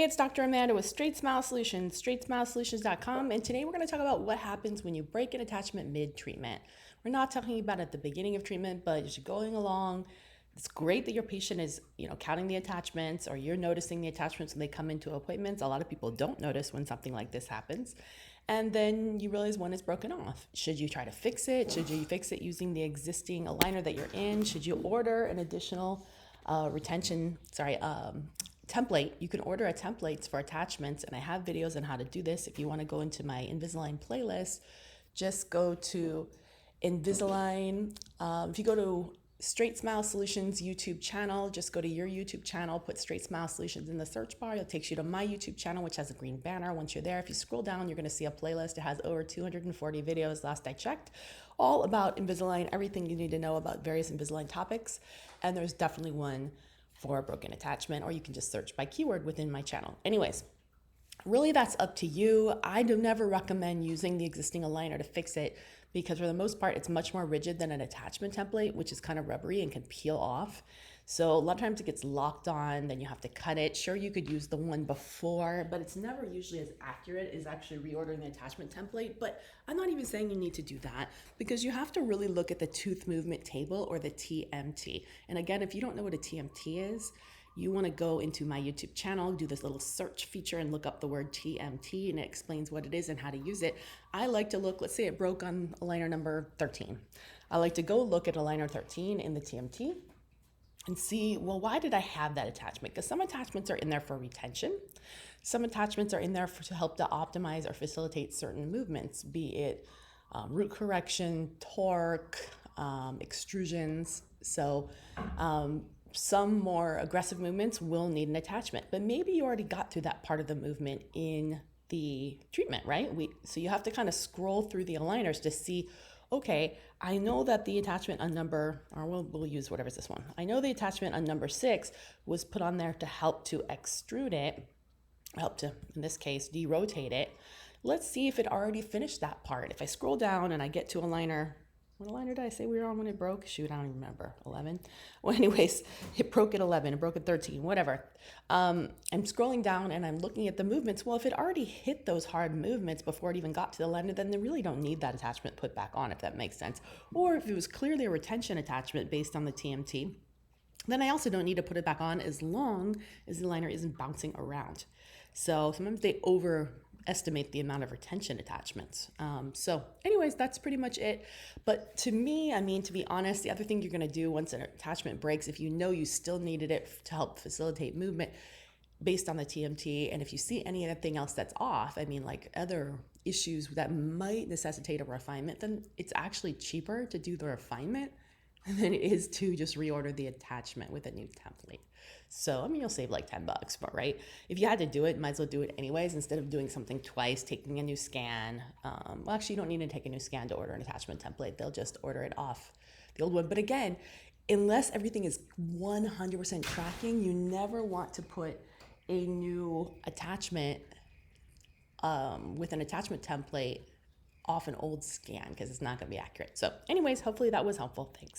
Hey, it's Dr. Amanda with Straightsmile Solutions, straightsmilesolutions.com, and today we're going to talk about what happens when you break an attachment mid-treatment. We're not talking about at the beginning of treatment, but as you're going along, it's great that your patient is, counting the attachments, or you're noticing the attachments when they come into appointments. A lot of people don't notice when something like this happens. And then you realize one is broken off. Should you try to fix it? Should you fix it using the existing aligner that you're in? Should you order an additional template? You can order a templates for attachments, and I have videos on how to do this. If you want to go into my Invisalign playlist, just go to Invisalign. If you go to Straightsmile Solutions YouTube channel, just go to your YouTube channel, put Straightsmile Solutions in the search bar. It takes you to my YouTube channel, which has a green banner. Once you're there, if you scroll down, you're going to see a playlist. It has over 240 videos last I checked, all about Invisalign, everything you need to know about various Invisalign topics. And there's definitely one for broken attachment, or you can just search by keyword within my channel. Anyways, really that's up to you. I do never recommend using the existing aligner to fix it, because for the most part, it's much more rigid than an attachment template, which is kind of rubbery and can peel off. So a lot of times it gets locked on, then you have to cut it. Sure, you could use the one before, but it's never usually as accurate as actually reordering the attachment template. But I'm not even saying you need to do that, because you have to really look at the tooth movement table, or the TMT. And again, if you don't know what a TMT is, you want to go into my YouTube channel, do this little search feature and look up the word TMT, and it explains what it is and how to use it. I like to look, let's say it broke on aligner number 13. I like to go look at aligner 13 in the TMT and see, well, why did I have that attachment? Because some attachments are in there for retention. Some attachments are in there to help to optimize or facilitate certain movements, be it root correction, torque, extrusions. So some more aggressive movements will need an attachment, but maybe you already got through that part of the movement in the treatment, right? So you have to kind of scroll through the aligners to see, okay, I know that the attachment on number, or we'll use whatever's this one. I know the attachment on number 6 was put on there to help to extrude it, help to, in this case, derotate it. Let's see if it already finished that part. If I scroll down and I get to aligner, what aligner did I say we were on when it broke? Shoot, I don't even remember. 11? Well, anyways, it broke at 11, it broke at 13, whatever. I'm scrolling down and I'm looking at the movements. Well, if it already hit those hard movements before it even got to the aligner, then they really don't need that attachment put back on, if that makes sense. Or if it was clearly a retention attachment based on the TMT, then I also don't need to put it back on as long as the aligner isn't bouncing around. So sometimes they overestimate the amount of retention attachments. So anyways, that's pretty much it. But to me, to be honest, the other thing you're going to do once an attachment breaks, if you know you still needed it to help facilitate movement based on the TMT, and if you see anything else that's off, like other issues that might necessitate a refinement, then it's actually cheaper to do the refinement than it is to just reorder the attachment with a new template. So, you'll save like $10, but right? If you had to do it, might as well do it anyways, instead of doing something twice, taking a new scan. Well, actually, you don't need to take a new scan to order an attachment template. They'll just order it off the old one. But again, unless everything is 100% tracking, you never want to put a new attachment with an attachment template off an old scan, because it's not going to be accurate. So anyways, hopefully that was helpful. Thanks.